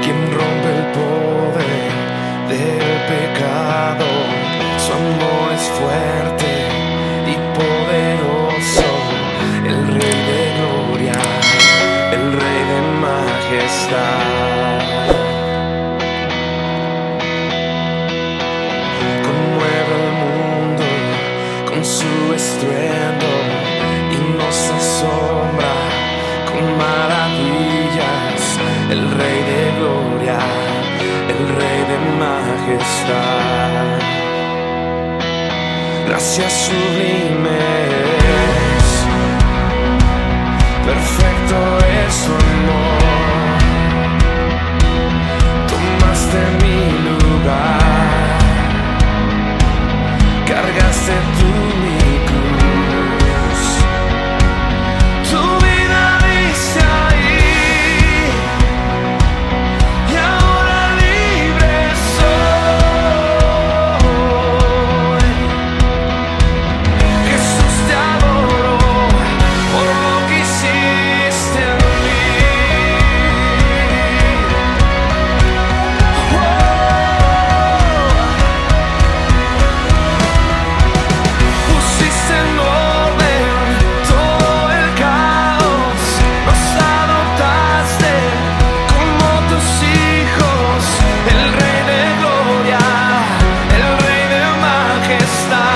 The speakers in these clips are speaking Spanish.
Quien rompe el poder del pecado, su amor es fuerte y poderoso. El Rey de gloria, el Rey de majestad, conmueve el mundo con su estruendo y nos asombra con maravillas. El Rey de gloria, el Rey de majestad. Gracias sublimes, perfecto es su amor. Tomaste mi lugar, cargaste tú mi cruz. Tu vida diste ahí, y ahora libre soy. Jesús, te adoro por lo que hiciste en mí. Pusiste en orden todo el caos, nos adoptaste como tus hijos. El Rey de gloria, el Rey de majestad.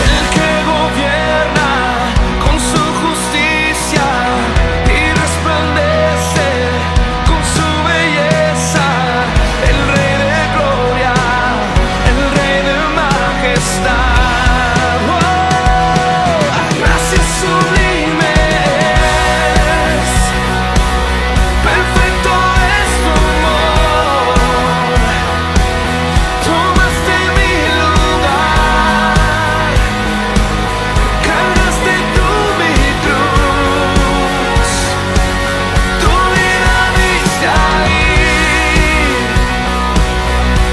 El que gobierna con su justicia y resplandece con su belleza. El Rey de gloria, el Rey de majestad. Gracias sublimes, perfecto es tu amor. Tomaste mi lugar, cargaste tú mi cruz. Tu vida diste ahí,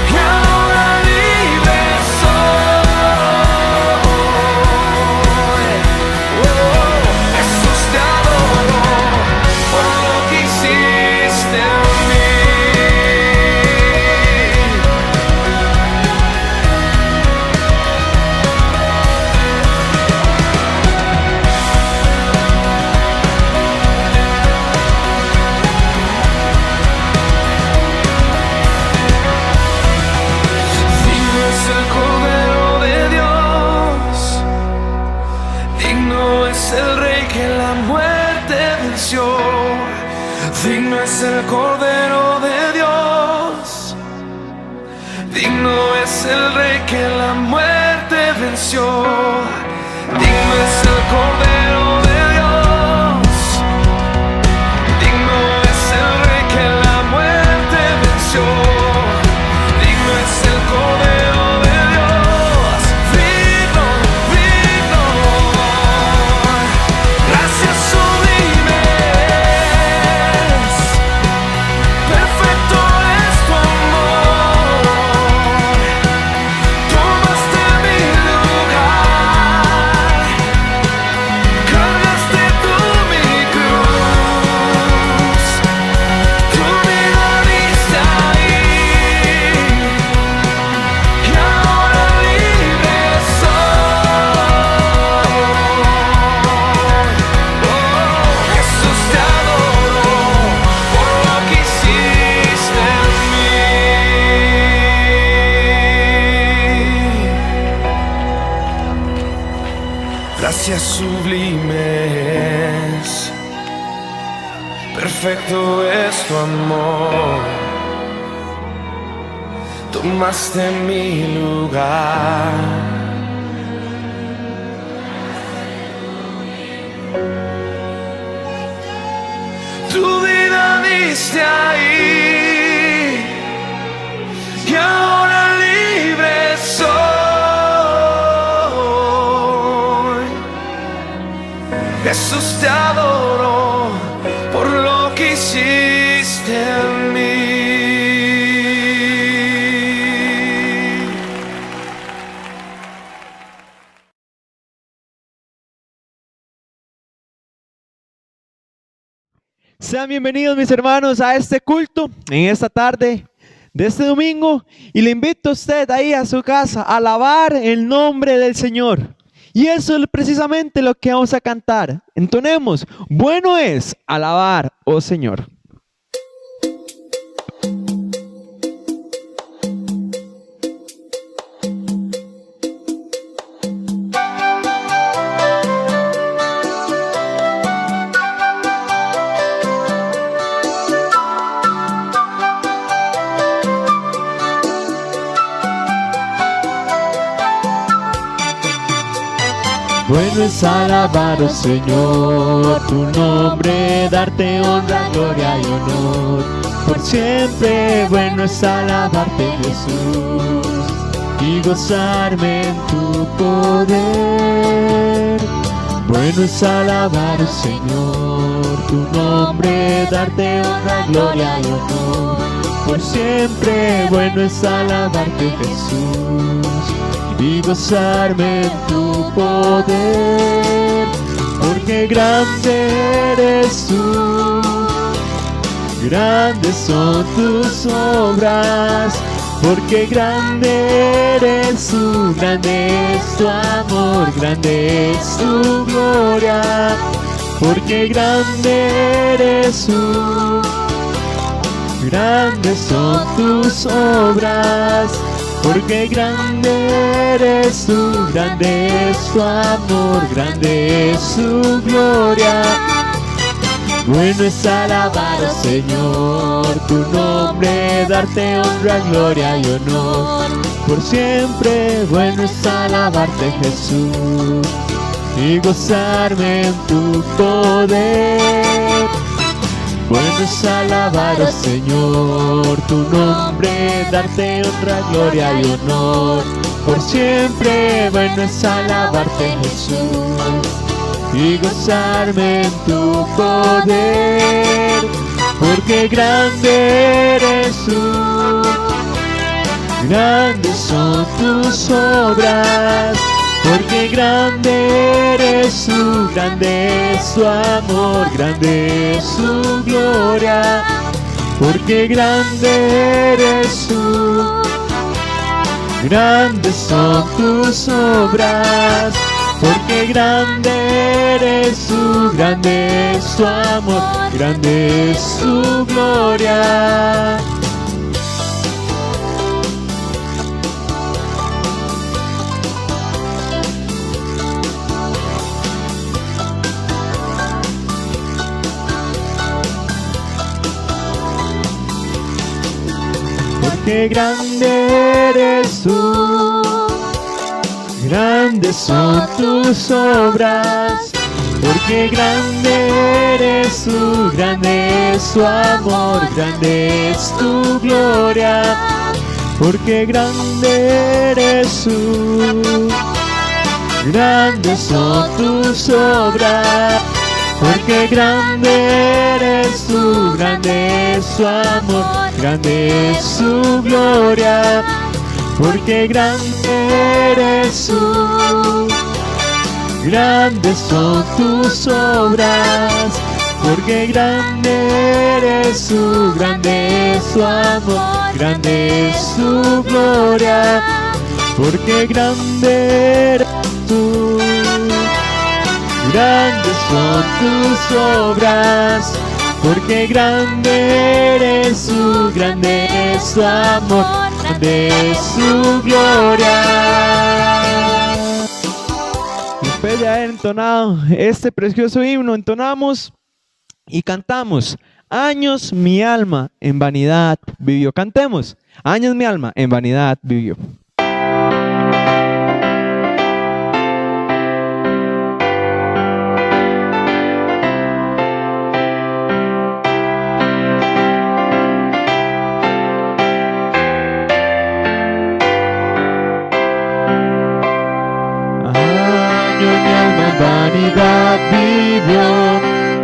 y ahora libre soy. Jesús, te adoro por lo que hiciste en mí. Digno es el Cordero de Dios, digno es el Rey que la muerte venció. Digno es el Cordero de Dios, digno es el Rey que la muerte venció. Digno es el Cordero de Dios, digno es el Rey que la muerte venció. Digno es el Cordero de Dios, digno, digno. Gracias sublimes, perfecto es tu amor. Tomaste mi lugar, cargaste tú mi cruz. Tu vida diste ahí, y ahora libre soy. Jesús, te adoro por lo que hiciste en mí. Gracias sublimes, perfecto es tu amor. Tomaste mi lugar, tu vida diste ahí, y ahora libre soy. Jesús te adoro por lo que hiciste en mí. Sean bienvenidos mis hermanos a este culto en esta tarde de este domingo y le invito a usted ahí a su casa a alabar el nombre del Señor. Y eso es precisamente lo que vamos a cantar. Entonemos, bueno es alabar, oh Señor. Bueno es alabar, oh Señor, tu nombre, darte honra, gloria y honor. Por siempre bueno es alabarte, Jesús, y gozarme en tu poder. Bueno es alabar, oh Señor, tu nombre, darte honra, gloria y honor. Por siempre bueno es alabarte, Jesús, y gozarme en tu poder, porque grande eres tú, grandes son tus obras, porque grande eres tú, grande es tu amor, grande es tu gloria, porque grande eres tú, grandes son tus obras. Porque grande eres tú, grande es tu amor, grande es su gloria. Bueno es alabar, oh Señor, tu nombre, darte honra, gloria y honor. Por siempre bueno es alabarte, Jesús, y gozarme en tu poder. Bueno es alabar, oh Señor, tu nombre, darte honra, gloria y honor. Por siempre bueno es alabarte, Jesús, y gozarme en tu poder. Porque grande eres tú, grandes son tus obras. Porque grande eres tú, grande es tu amor, grande es su gloria. Porque grande eres tú, grandes son tus obras. Porque grande eres tú, grande es tu amor, grande es su gloria. Porque grande eres tú, grandes son tus obras. Porque grande eres tú, grande es tu amor, grande es tu gloria. Porque grande eres tú, grandes son tus obras. Porque grande eres tú, grande es tu amor, grande es su gloria. Porque grande eres tú, grandes son tus obras. Porque grande eres tú, grande es tu amor, grande es su gloria. Porque grande eres tú, grandes son tus obras. Porque grande eres tú, grande es tu amor, grande es su gloria. Después de haber entonado este precioso himno, entonamos y cantamos: años mi alma en vanidad vivió. Cantemos: años mi alma en vanidad vivió. vanidad vivió,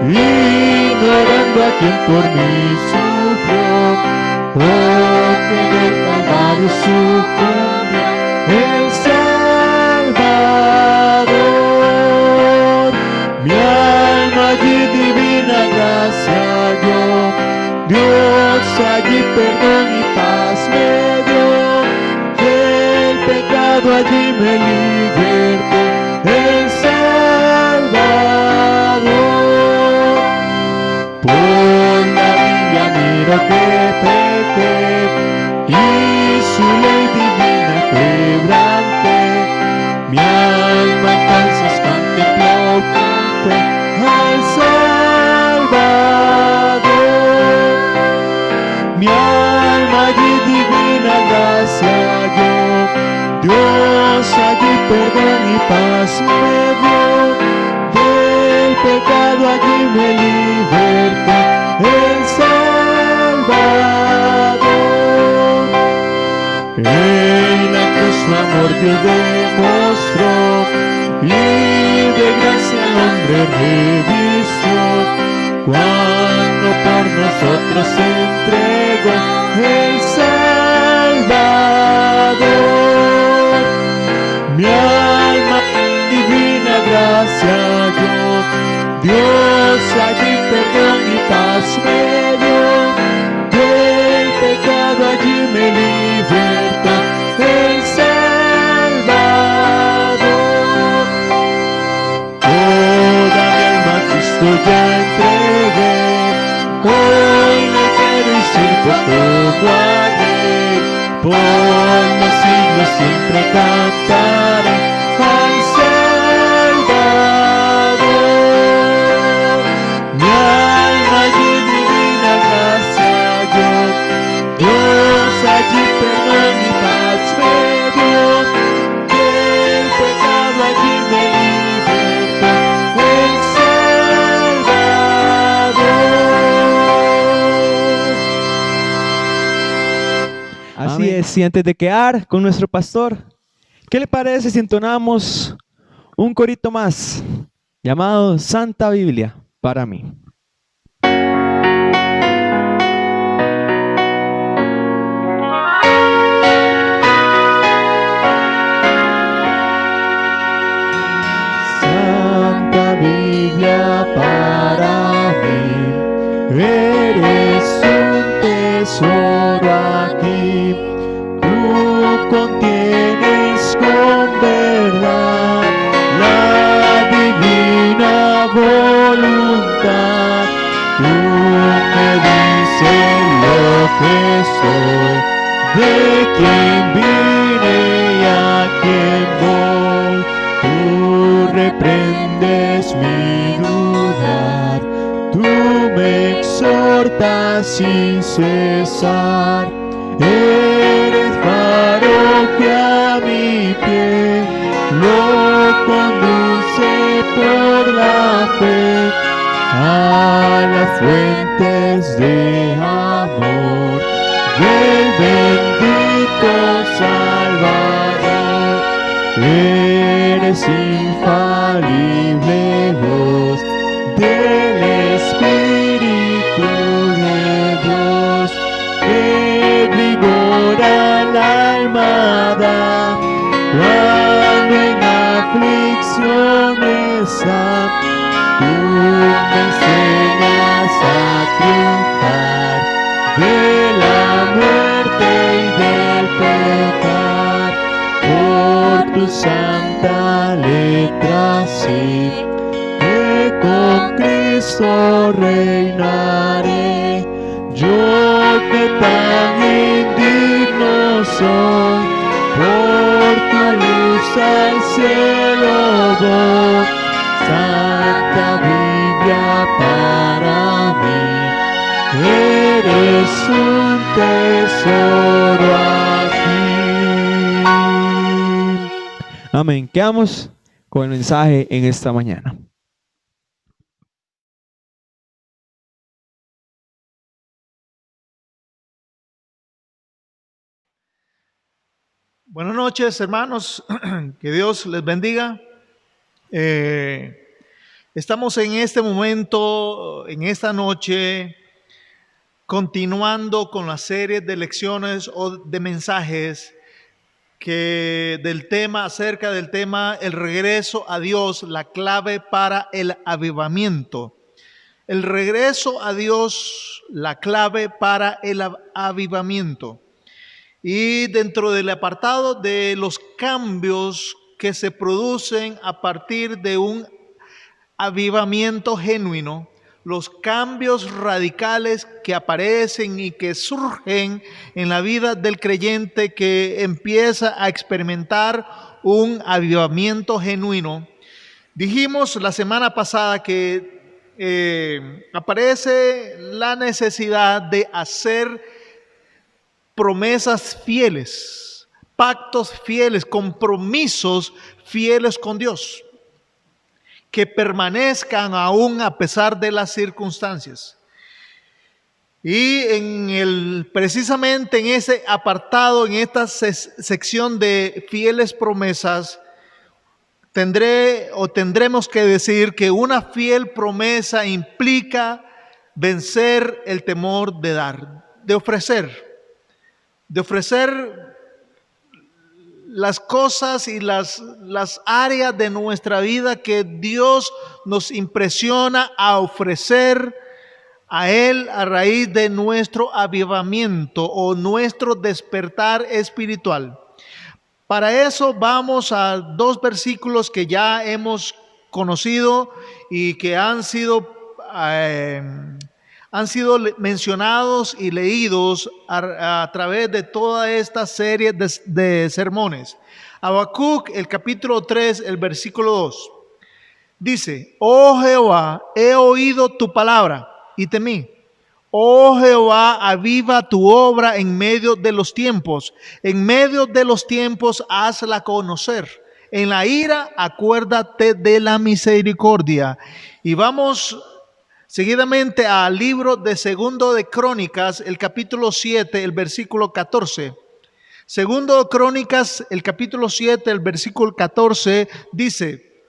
ignorando a quien por mí sufrió, porque en el Calvario sucumbió el Salvador. Mi alma allí divina gracia halló, Dios allí perdón y paz me dio, del pecado allí me libertó el Salvador. Por la Biblia miro que pequé y su ley divina quebranté. Mi alma entonces contempló con fe al Salvador. Mi alma allí divina gracia halló, Dios allí perdón y paz me dio, del pecado allí me libertó el Salvador. En la cruz su amor Dios demostró, y de gracia al hombre revistió, cuando por nosotros se entregó el Salvador. Mi alma divina gracia halló, Dios allí perdón y paz me dio, del pecado allí me libertó el Salvador. Toda mi alma a Cristo ya entregué, hoy me quiero y sirvo todo haré, por los siglos siempre cantaré al Salvador. Mi alma allí divina gracia halló, Dios allí perdón y paz me dio, del pecado allí me libertó el Salvador. Así Amén. es, y antes de quedar con nuestro pastor, ¿qué le parece si entonamos un corito más llamado Santa Biblia para mí? Santa Biblia para mí, eres un tesoro aquí, tú contienes con verdad la divina voluntad, tú me dices lo que soy, de quién vine y a quién voy, tú reprendes mi dudar, tú me exhortas sin cesar, eres faro que a mi pie lo conduce por la fe a las fuentes de amor del bendito Salvador. Eres infalible voz del Espíritu de Dios, que vigor al alma da cuando en aflicción está. Tú me enseñas a triunfar de la muerte y del pecado por tu santa letra, sí, que con Cristo reinaré. Yo que tan indigno soy, por tu luz al cielo voy. Santa Biblia para mí, eres un tesoro aquí. Amén. Quedamos con el mensaje en esta mañana. Buenas noches, hermanos. Que Dios les bendiga. Estamos en este momento, en esta noche, continuando con la serie de lecciones o de mensajes acerca del tema el regreso a Dios, la clave para el avivamiento. El regreso a Dios, la clave para el avivamiento. Y dentro del apartado de los cambios que se producen a partir de un avivamiento genuino, los cambios radicales que aparecen y que surgen en la vida del creyente que empieza a experimentar un avivamiento genuino. Dijimos la semana pasada que aparece la necesidad de hacer promesas fieles, pactos fieles, compromisos fieles con Dios, que permanezcan aún a pesar de las circunstancias. Y precisamente en ese apartado, en esta sección de fieles promesas, tendremos que decir que una fiel promesa implica vencer el temor de dar, de ofrecer las cosas y las áreas de nuestra vida que Dios nos impresiona a ofrecer a Él a raíz de nuestro avivamiento o nuestro despertar espiritual. Para eso vamos a dos versículos que ya hemos conocido y que han sido mencionados y leídos a través de toda esta serie de sermones. Habacuc, el capítulo 3, el versículo 2. Dice: Oh Jehová, he oído tu palabra y temí. Oh Jehová, aviva tu obra en medio de los tiempos. En medio de los tiempos hazla conocer. En la ira acuérdate de la misericordia. Y vamos seguidamente al libro de Segundo de Crónicas, el capítulo 7, el versículo 14. Segundo de Crónicas, el capítulo 7, el versículo 14 dice: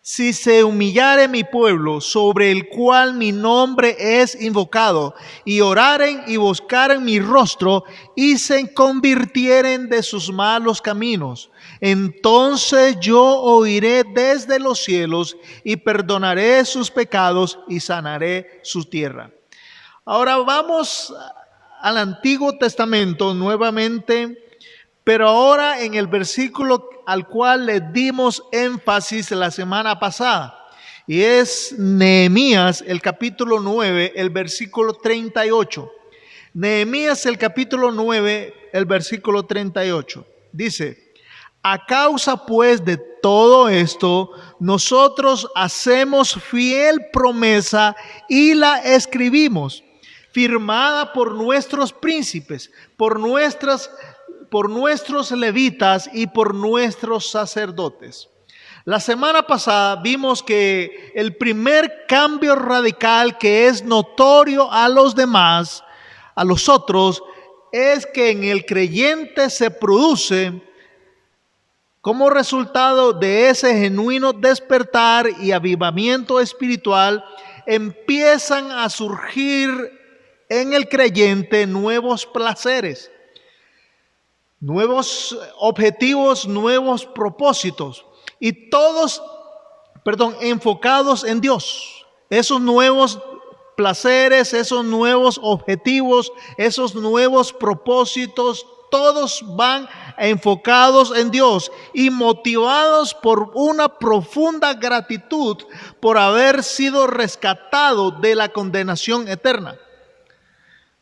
Si se humillare mi pueblo, sobre el cual mi nombre es invocado, y oraren y buscaren mi rostro, y se convirtieren de sus malos caminos, entonces yo oiré desde los cielos, y perdonaré sus pecados, y sanaré su tierra. Ahora vamos al Antiguo Testamento nuevamente, pero ahora en el versículo al cual le dimos énfasis la semana pasada, y es Nehemías, el capítulo 9, el versículo 38. Nehemías, el capítulo 9, el versículo 38. Dice: A causa pues de todo esto, nosotros hacemos fiel promesa y la escribimos, firmada por nuestros príncipes, por nuestros levitas y por nuestros sacerdotes. La semana pasada vimos que el primer cambio radical que es notorio a los demás, a los otros, es que en el creyente se produce, como resultado de ese genuino despertar y avivamiento espiritual, empiezan a surgir en el creyente nuevos placeres, nuevos objetivos, nuevos propósitos, y todos, enfocados en Dios. Esos nuevos placeres, esos nuevos objetivos, esos nuevos propósitos, todos van enfocados en Dios y motivados por una profunda gratitud por haber sido rescatado de la condenación eterna.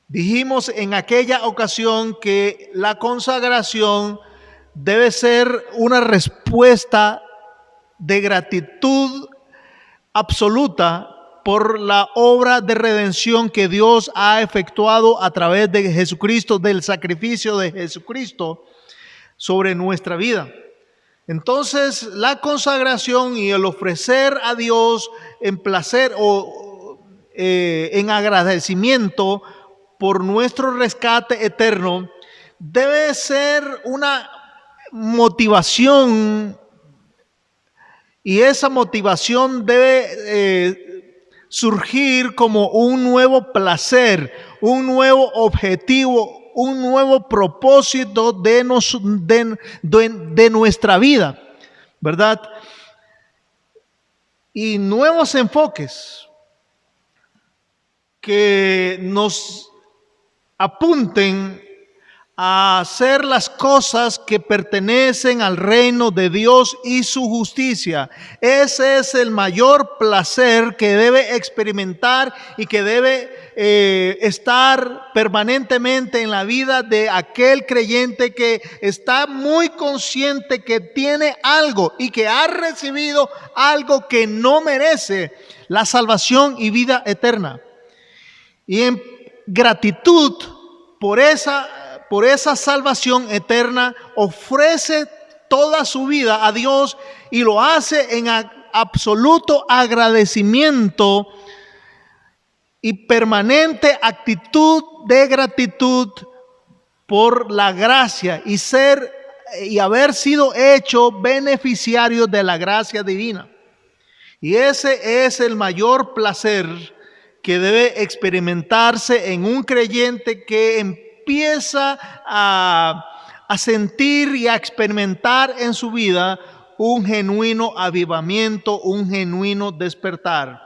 Dijimos en aquella ocasión que la consagración debe ser una respuesta de gratitud absoluta por la obra de redención que Dios ha efectuado a través de Jesucristo, del sacrificio de Jesucristo sobre nuestra vida. Entonces, la consagración y el ofrecer a Dios en placer o en agradecimiento por nuestro rescate eterno debe ser una motivación Y esa motivación debe surgir como un nuevo placer, un nuevo objetivo, un nuevo propósito de nuestra vida, ¿verdad? Y nuevos enfoques que nos apunten a hacer las cosas que pertenecen al reino de Dios y su justicia. Ese es el mayor placer que debe experimentar y que debe estar permanentemente en la vida de aquel creyente que está muy consciente que tiene algo y que ha recibido algo que no merece: la salvación y vida eterna. Y en gratitud por esa salvación eterna, ofrece toda su vida a Dios y lo hace en absoluto agradecimiento y permanente actitud de gratitud por la gracia y haber sido hecho beneficiario de la gracia divina. Y ese es el mayor placer que debe experimentarse en un creyente que empieza a sentir y a experimentar en su vida un genuino avivamiento, un genuino despertar.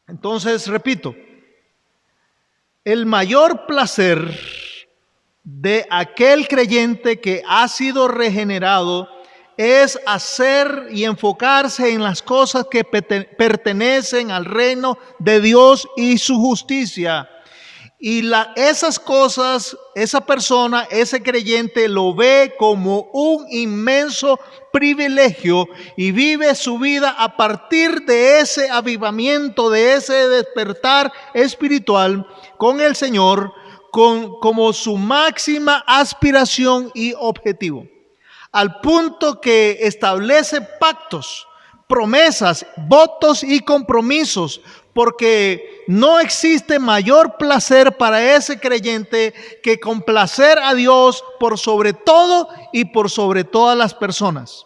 Entonces, repito, el mayor placer de aquel creyente que ha sido regenerado es hacer y enfocarse en las cosas que pertenecen al reino de Dios y su justicia. Y esas cosas, esa persona, ese creyente lo ve como un inmenso privilegio y vive su vida a partir de ese avivamiento, de ese despertar espiritual con el Señor, como su máxima aspiración y objetivo. Al punto que establece pactos, promesas, votos y compromisos, porque no existe mayor placer para ese creyente que complacer a Dios por sobre todo y por sobre todas las personas,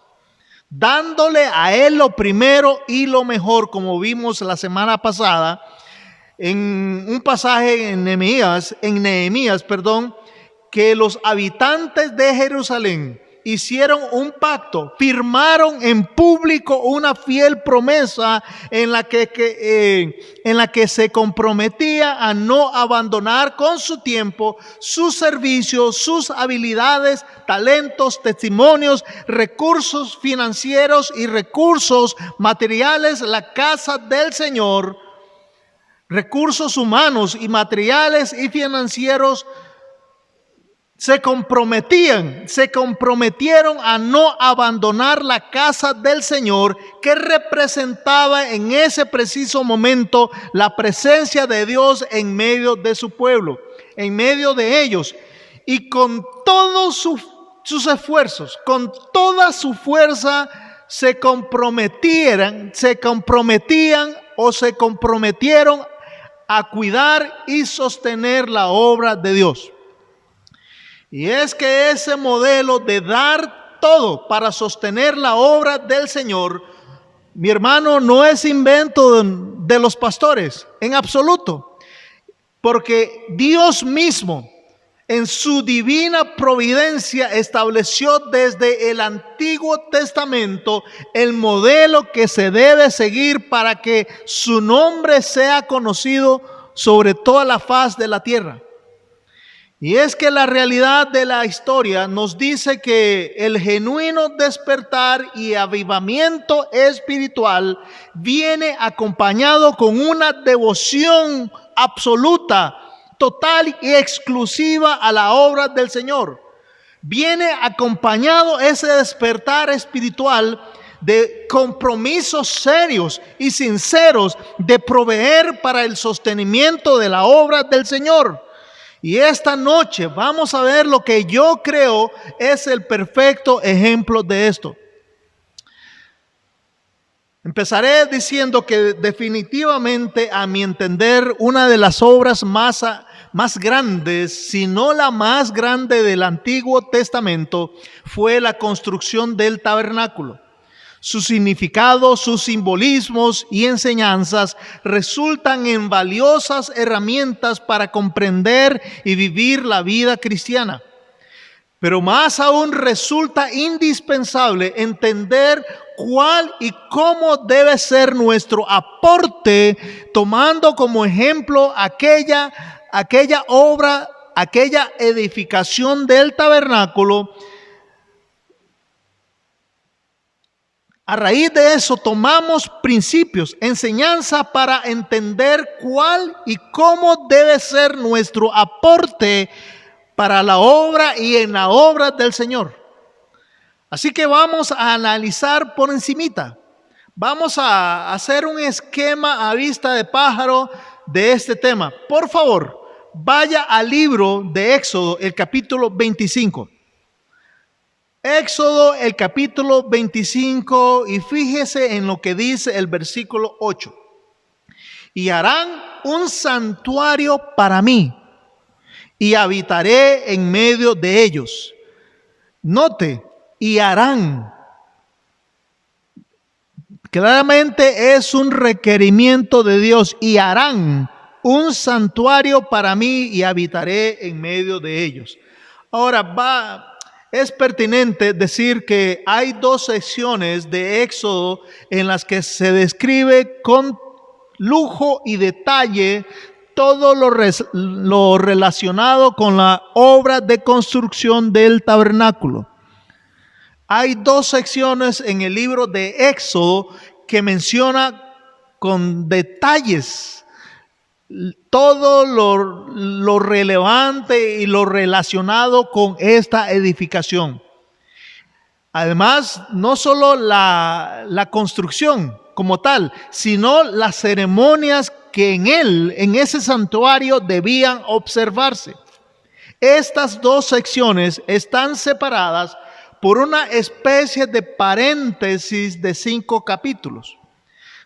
dándole a Él lo primero y lo mejor, como vimos la semana pasada en un pasaje en Nehemías, que los habitantes de Jerusalén hicieron un pacto, firmaron en público una fiel promesa en la que se comprometía a no abandonar con su tiempo, sus servicios, sus habilidades, talentos, testimonios, recursos financieros y recursos materiales, la casa del Señor, recursos humanos y materiales y financieros. Se comprometieron a no abandonar la casa del Señor, que representaba en ese preciso momento la presencia de Dios en medio de su pueblo, en medio de ellos. Y con todos sus esfuerzos, con toda su fuerza, se comprometieron a cuidar y sostener la obra de Dios. Y es que ese modelo de dar todo para sostener la obra del Señor, mi hermano, no es invento de los pastores, en absoluto. Porque Dios mismo, en su divina providencia, estableció desde el Antiguo Testamento el modelo que se debe seguir para que su nombre sea conocido sobre toda la faz de la tierra. Y es que la realidad de la historia nos dice que el genuino despertar y avivamiento espiritual viene acompañado con una devoción absoluta, total y exclusiva a la obra del Señor. Viene acompañado ese despertar espiritual de compromisos serios y sinceros de proveer para el sostenimiento de la obra del Señor. Y esta noche vamos a ver lo que yo creo es el perfecto ejemplo de esto. Empezaré diciendo que definitivamente, a mi entender, una de las obras más más grandes, si no la más grande del Antiguo Testamento, fue la construcción del tabernáculo. Su significado, sus simbolismos y enseñanzas resultan en valiosas herramientas para comprender y vivir la vida cristiana. Pero más aún resulta indispensable entender cuál y cómo debe ser nuestro aporte, tomando como ejemplo aquella obra, aquella edificación del tabernáculo. A raíz de eso tomamos principios, enseñanza para entender cuál y cómo debe ser nuestro aporte para la obra y en la obra del Señor. Así que vamos a analizar por encimita. Vamos a hacer un esquema a vista de pájaro de este tema. Por favor, vaya al libro de Éxodo, el capítulo 25. Éxodo, el capítulo 25, y fíjese en lo que dice el versículo 8. Y harán un santuario para mí, y habitaré en medio de ellos. Note, y harán. Claramente es un requerimiento de Dios. Y harán un santuario para mí y habitaré en medio de ellos. Ahora es pertinente decir que hay dos secciones de Éxodo en las que se describe con lujo y detalle todo lo relacionado con la obra de construcción del tabernáculo. Hay dos secciones en el libro de Éxodo que menciona con detalles todo lo relevante y lo relacionado con esta edificación. Además, no solo la construcción como tal, sino las ceremonias que en ese santuario debían observarse. Estas dos secciones están separadas por una especie de paréntesis de 5 capítulos.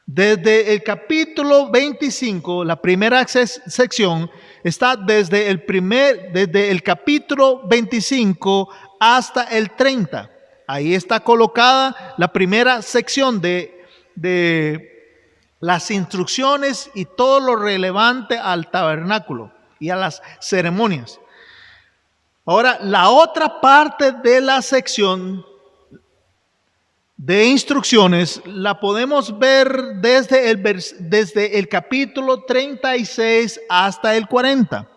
Desde el capítulo 25, la primera sección está desde el capítulo 25 hasta el 30. Ahí está colocada la primera sección de las instrucciones y todo lo relevante al tabernáculo y a las ceremonias. Ahora, la otra parte de la sección de instrucciones la podemos ver desde el capítulo 36 hasta el 40,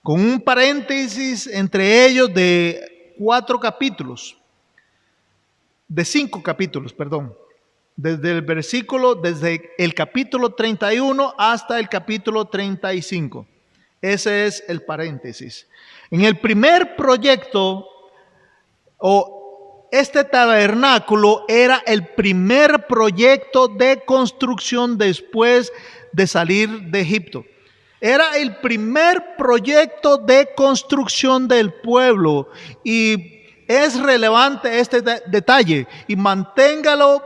con un paréntesis entre ellos de 5 capítulos, desde el capítulo 31 hasta el capítulo 35. Ese es el paréntesis. En el primer proyecto, este tabernáculo era el primer proyecto de construcción después de salir de Egipto. Era el primer proyecto de construcción del pueblo, y es relevante este detalle, y manténgalo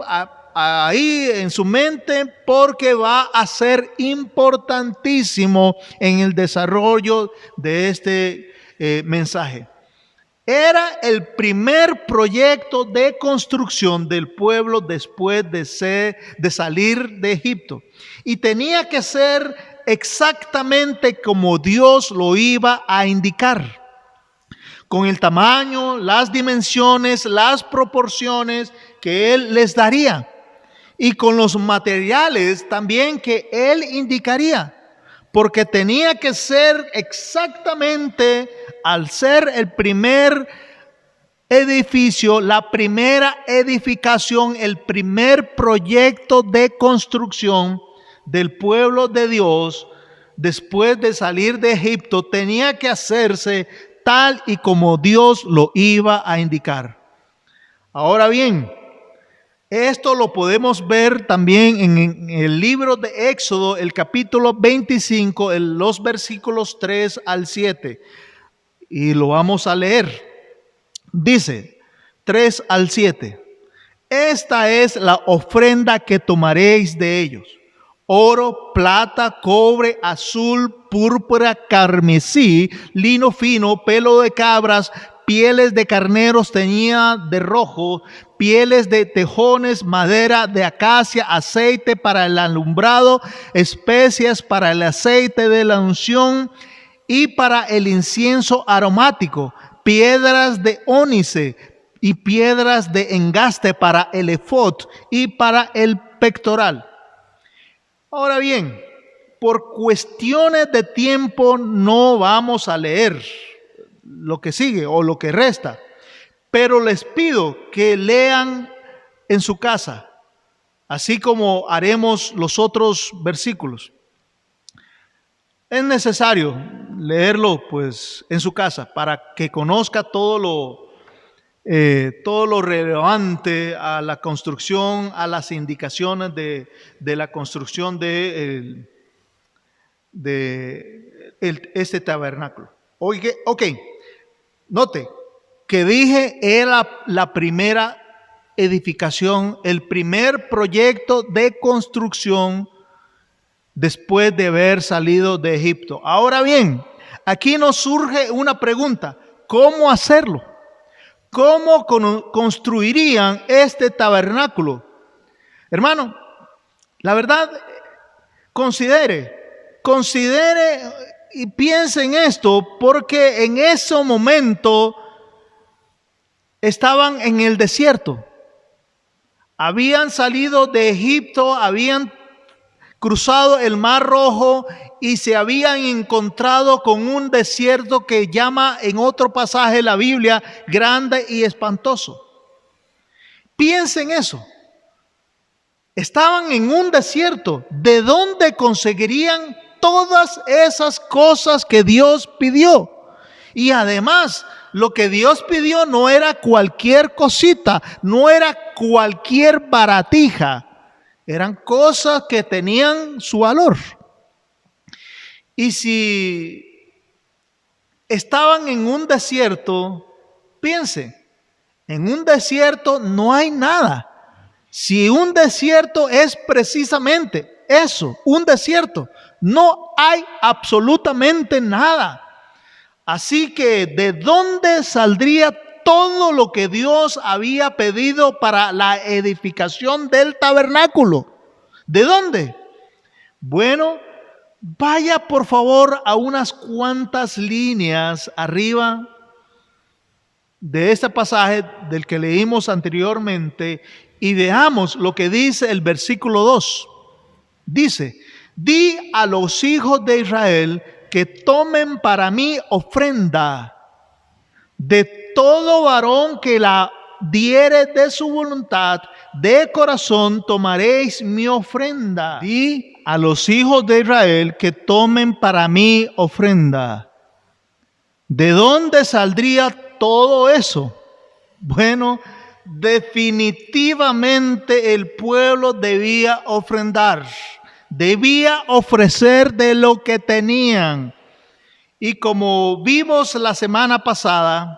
ahí en su mente, porque va a ser importantísimo en el desarrollo de este mensaje. Era el primer proyecto de construcción del pueblo después de salir de Egipto, y tenía que ser exactamente como Dios lo iba a indicar, con el tamaño, las dimensiones, las proporciones que Él les daría, y con los materiales también que Él indicaría, porque tenía que ser exactamente, al ser el primer edificio, la primera edificación, el primer proyecto de construcción del pueblo de Dios después de salir de Egipto, tenía que hacerse tal y como Dios lo iba a indicar. Ahora bien, esto lo podemos ver también en el libro de Éxodo, el capítulo 25, los versículos 3 al 7. Y lo vamos a leer. Dice, 3 al 7. Esta es la ofrenda que tomaréis de ellos. oro, plata, cobre, azul, púrpura, carmesí, lino fino, pelo de cabras, pieles de carneros teñida de rojo, pieles de tejones, madera de acacia, aceite para el alumbrado, especias para el aceite de la unción y para el incienso aromático, piedras de ónice y piedras de engaste para el efod y para el pectoral. Ahora bien, por cuestiones de tiempo no vamos a leer lo que sigue o lo que resta, pero les pido que lean en su casa, así como haremos los otros versículos. Es necesario leerlo pues en su casa para que conozca todo lo relevante a la construcción, a las indicaciones de la construcción de este tabernáculo. Oye, ok, note que dije era la primera edificación, el primer proyecto de construcción después de haber salido de Egipto. Ahora bien, aquí nos surge una pregunta: ¿cómo hacerlo? ¿Cómo construirían este tabernáculo? Hermano, la verdad, considere y piense en esto, porque en ese momento estaban en el desierto. Habían salido de Egipto, habían cruzado el Mar Rojo y se habían encontrado con un desierto que llama en otro pasaje la Biblia grande y espantoso. Piensen eso. Estaban en un desierto. ¿De dónde conseguirían todas esas cosas que Dios pidió? Y además, lo que Dios pidió no era cualquier cosita, no era cualquier baratija. Eran cosas que tenían su valor. Y si estaban en un desierto, piensen, en un desierto no hay nada. Si un desierto es precisamente eso, un desierto, no hay absolutamente nada. Así que, ¿de dónde saldría todo lo que Dios había pedido para la edificación del tabernáculo? ¿De dónde? Bueno, vaya por favor a unas cuantas líneas arriba de este pasaje del que leímos anteriormente y veamos lo que dice el versículo 2. Dice: di a los hijos de Israel que tomen para mí ofrenda. De todo varón que la diere de su voluntad, de corazón tomaréis mi ofrenda. Di a los hijos de Israel que tomen para mí ofrenda. ¿De dónde saldría todo eso? Bueno, definitivamente el pueblo debía ofrendar, debía ofrecer de lo que tenían. Y como vimos la semana pasada,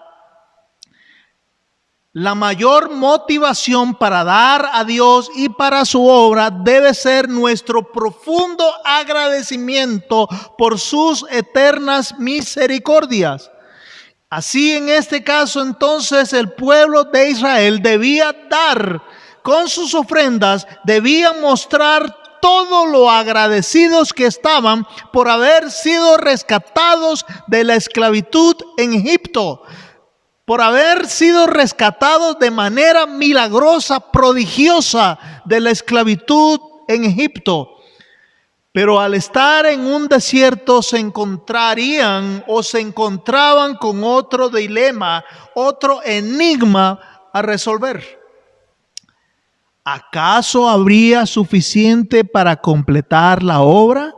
la mayor motivación para dar a Dios y para su obra debe ser nuestro profundo agradecimiento por sus eternas misericordias. Así, en este caso, entonces, el pueblo de Israel debía dar con sus ofrendas, debía mostrar todo lo agradecidos que estaban por haber sido rescatados de la esclavitud en Egipto, por haber sido rescatados de manera milagrosa, prodigiosa de la esclavitud en Egipto. Pero al estar en un desierto se encontrarían o se encontraban con otro dilema, otro enigma a resolver. ¿Acaso habría suficiente para completar la obra?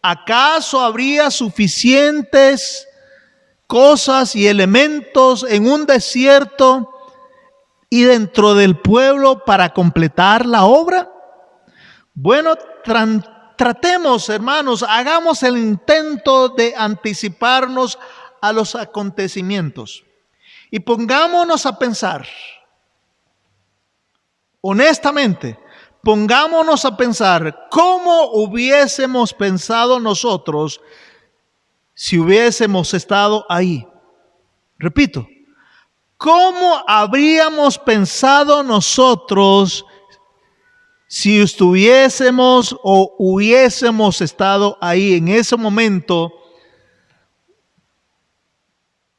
¿Acaso habría suficientes cosas y elementos en un desierto y dentro del pueblo para completar la obra? Bueno, tratemos, hermanos, hagamos el intento de anticiparnos a los acontecimientos y pongámonos a pensar. Honestamente, pongámonos a pensar cómo hubiésemos pensado nosotros si hubiésemos estado ahí. Repito, ¿cómo habríamos pensado nosotros si estuviésemos o hubiésemos estado ahí en ese momento?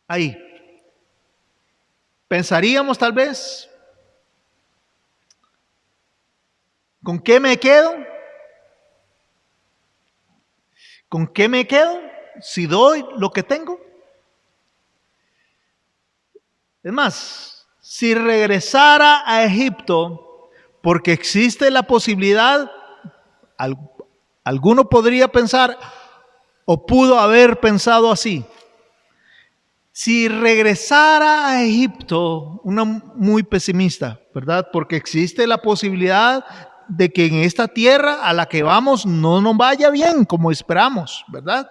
Ahí. Pensaríamos tal vez, ¿con qué me quedo? ¿Con qué me quedo si doy lo que tengo? Es más, si regresara a Egipto, porque existe la posibilidad, alguno podría pensar o pudo haber pensado así. Si regresara a Egipto, una muy pesimista, ¿verdad? Porque existe la posibilidad de que en esta tierra a la que vamos no nos vaya bien como esperamos, ¿verdad?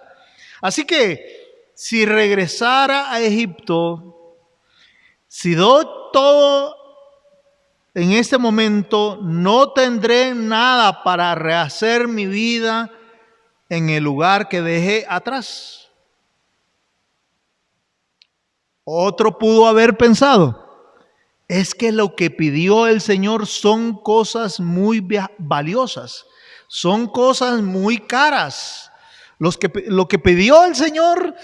Así que si regresara a Egipto, si doy todo en este momento, no tendré nada para rehacer mi vida en el lugar que dejé atrás. Otro pudo haber pensado, es que lo que pidió el Señor son cosas muy valiosas, son cosas muy caras. Lo que pidió el Señor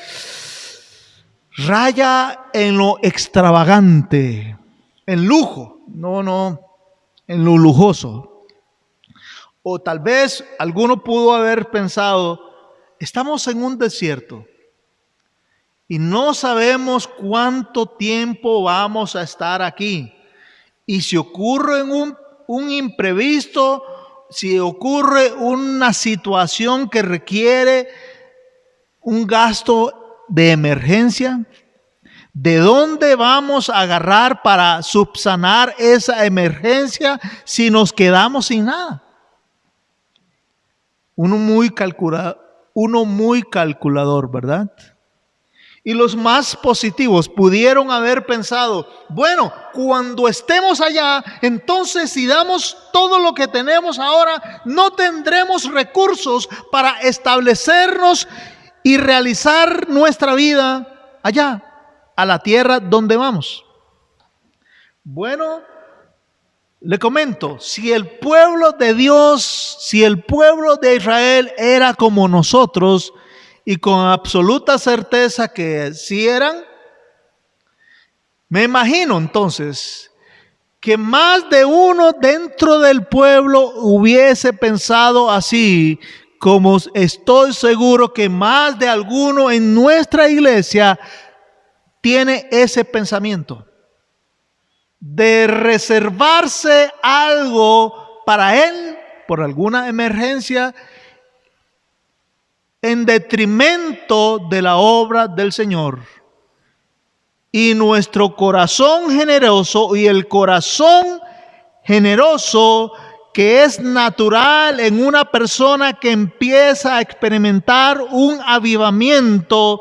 raya en lo extravagante, en lujo, en lo lujoso. O tal vez alguno pudo haber pensado, estamos en un desierto y no sabemos cuánto tiempo vamos a estar aquí. Y si ocurre un imprevisto, si ocurre una situación que requiere un gasto de emergencia, ¿de dónde vamos a agarrar para subsanar esa emergencia si nos quedamos sin nada? Uno muy calculador, ¿verdad? Y los más positivos pudieron haber pensado, bueno, cuando estemos allá, entonces si damos todo lo que tenemos ahora, no tendremos recursos para establecernos y realizar nuestra vida allá, a la tierra donde vamos. Bueno, le comento, si el pueblo de Dios, si el pueblo de Israel era como nosotros, y con absoluta certeza que sí eran, me imagino entonces que más de uno dentro del pueblo hubiese pensado así, como estoy seguro que más de alguno en nuestra iglesia tiene ese pensamiento de reservarse algo para él por alguna emergencia en detrimento de la obra del Señor. Y nuestro corazón generoso y el corazón generoso que es natural en una persona que empieza a experimentar un avivamiento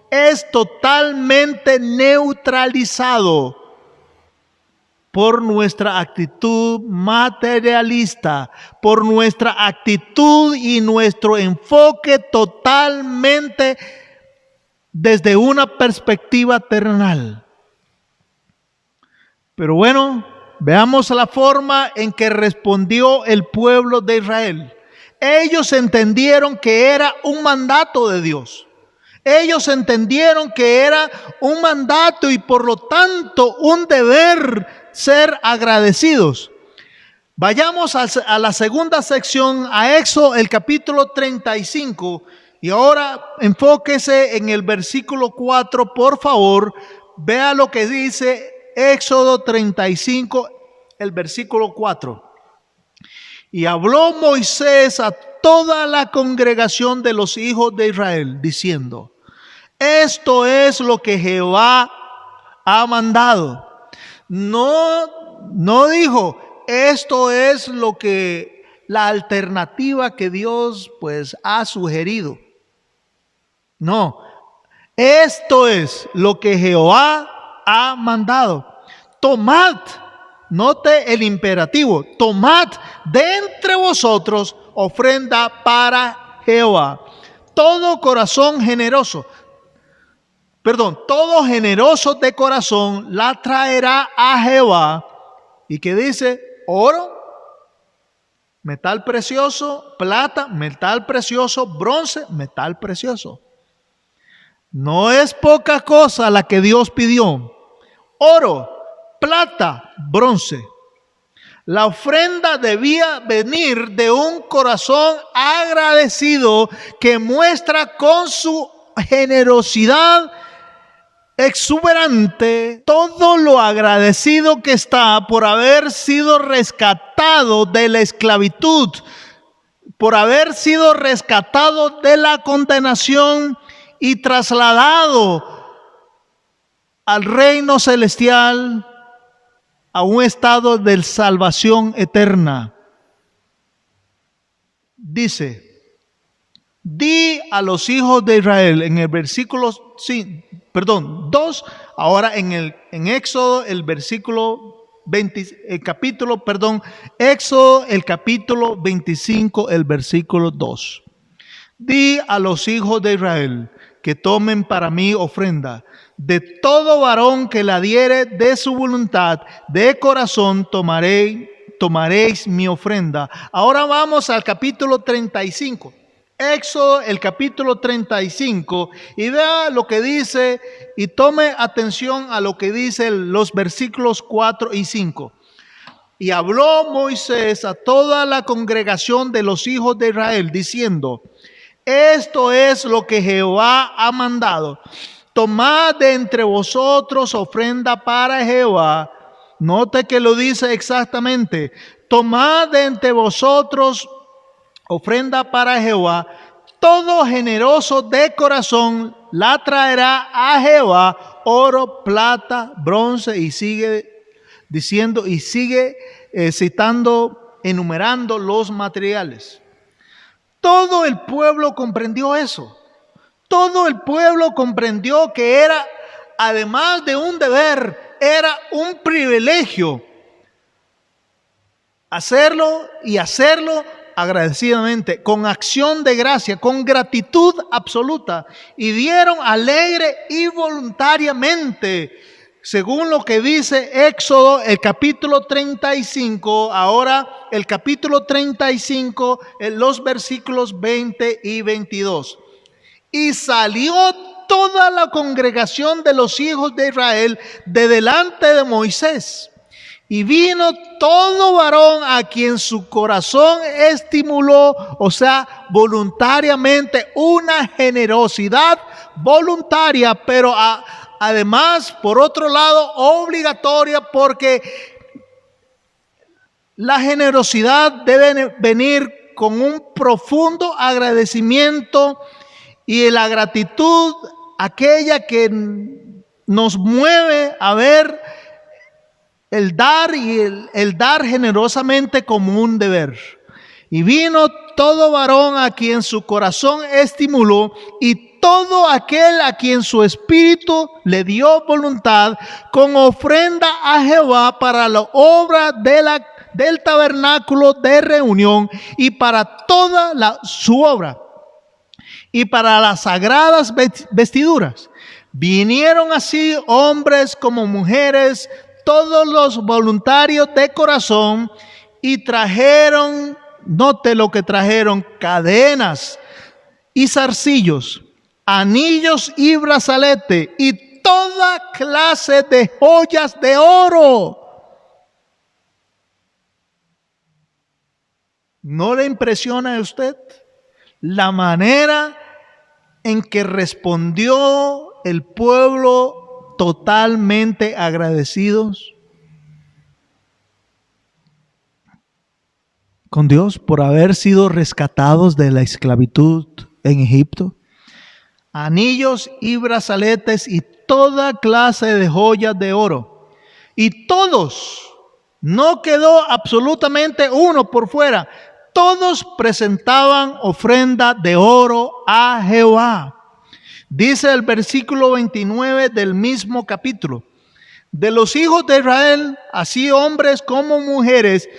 es totalmente neutralizado por nuestra actitud materialista, por nuestra actitud y nuestro enfoque totalmente desde una perspectiva terrenal. Pero bueno, veamos la forma en que respondió el pueblo de Israel. Ellos entendieron que era un mandato de Dios. Ellos entendieron que era un mandato y por lo tanto un deber ser agradecidos. Vayamos a la segunda sección, a Éxodo, el capítulo 35. Y ahora enfóquese en el versículo 4, por favor. Vea lo que dice Éxodo 35, el versículo 4. Y habló Moisés a toda la congregación de los hijos de Israel, diciendo: esto es lo que Jehová ha mandado. No dijo, esto es lo que la alternativa que Dios pues ha sugerido. No, esto es lo que Jehová ha mandado. Tomad note el imperativo, tomad de entre vosotros ofrenda para Jehová. Todo generoso de corazón la traerá a Jehová. ¿Y qué dice? Oro, metal precioso, plata, metal precioso, bronce, metal precioso. No es poca cosa la que Dios pidió. Oro, plata, bronce. La ofrenda debía venir de un corazón agradecido que muestra con su generosidad exuberante todo lo agradecido que está por haber sido rescatado de la esclavitud, por haber sido rescatado de la condenación y trasladado al reino celestial, a un estado de salvación eterna. Dice, di a los hijos de Israel, en el versículo 2, ahora en Éxodo, Éxodo, el capítulo 25, el versículo 2. Di a los hijos de Israel que tomen para mí ofrenda. De todo varón que la diere de su voluntad, de corazón tomaréis mi ofrenda. Ahora vamos al capítulo 35. Éxodo, el capítulo 35, y vea lo que dice, y tome atención a lo que dice los versículos 4 y 5. Y habló Moisés a toda la congregación de los hijos de Israel, diciendo, esto es lo que Jehová ha mandado. Tomad de entre vosotros ofrenda para Jehová. Note que lo dice exactamente. Tomad de entre vosotros ofrenda para Jehová. Todo generoso de corazón la traerá a Jehová. Oro, plata, bronce, y sigue diciendo, y sigue citando, enumerando los materiales. Todo el pueblo comprendió eso. Todo el pueblo comprendió que era, además de un deber, era un privilegio hacerlo y hacerlo agradecidamente, con acción de gracia, con gratitud absoluta. Y dieron alegre y voluntariamente, según lo que dice Éxodo, el capítulo 35, ahora el capítulo 35, los versículos 20 y 22. Y salió toda la congregación de los hijos de Israel de delante de Moisés. Y vino todo varón a quien su corazón estimuló, o sea, voluntariamente, una generosidad voluntaria, pero además, por otro lado, obligatoria, porque la generosidad debe venir con un profundo agradecimiento, y la gratitud, aquella que nos mueve a ver el dar y el dar generosamente como un deber. Y vino todo varón a quien su corazón estimuló, y todo aquel a quien su espíritu le dio voluntad, con ofrenda a Jehová para la obra del tabernáculo de reunión, y para toda su obra, y para las sagradas vestiduras. Vinieron así hombres como mujeres, todos los voluntarios de corazón, y trajeron, note lo que trajeron, cadenas y zarcillos, anillos y brazalete, y toda clase de joyas de oro. ¿No le impresiona a usted la manera en que respondió el pueblo totalmente agradecidos con Dios por haber sido rescatados de la esclavitud en Egipto? Anillos y brazaletes y toda clase de joyas de oro. Y todos, no quedó absolutamente uno por fuera. Todos presentaban ofrenda de oro a Jehová. Dice el versículo 29 del mismo capítulo: de los hijos de Israel, así hombres como mujeres,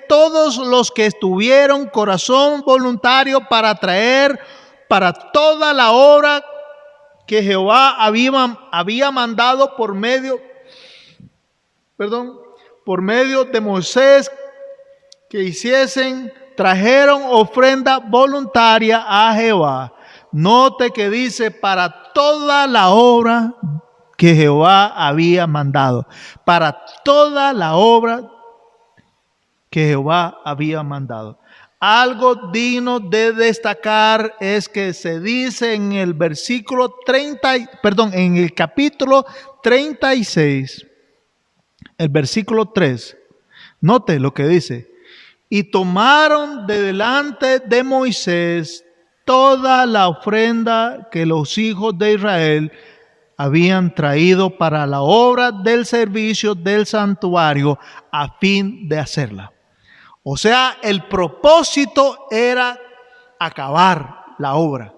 todos los que estuvieron corazón voluntario para traer para toda la obra que Jehová había mandado por medio de Moisés que hiciesen, trajeron ofrenda voluntaria a Jehová. Note que dice para toda la obra que Jehová había mandado. Para toda la obra que Jehová había mandado. Algo digno de destacar es que se dice en el en el capítulo 36, el versículo 3. Note lo que dice. Y tomaron de delante de Moisés toda la ofrenda que los hijos de Israel habían traído para la obra del servicio del santuario a fin de hacerla. O sea, el propósito era acabar la obra.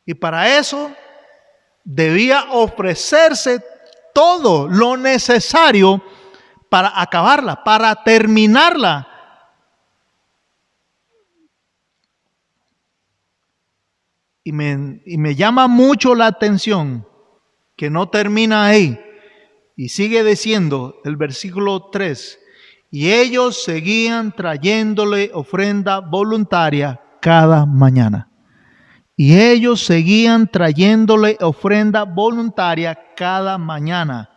Y para eso debía ofrecerse todo lo necesario para acabarla, para terminarla. Y me llama mucho la atención que no termina ahí. Y sigue diciendo el versículo 3. Y ellos seguían trayéndole ofrenda voluntaria cada mañana. Y ellos seguían trayéndole ofrenda voluntaria cada mañana.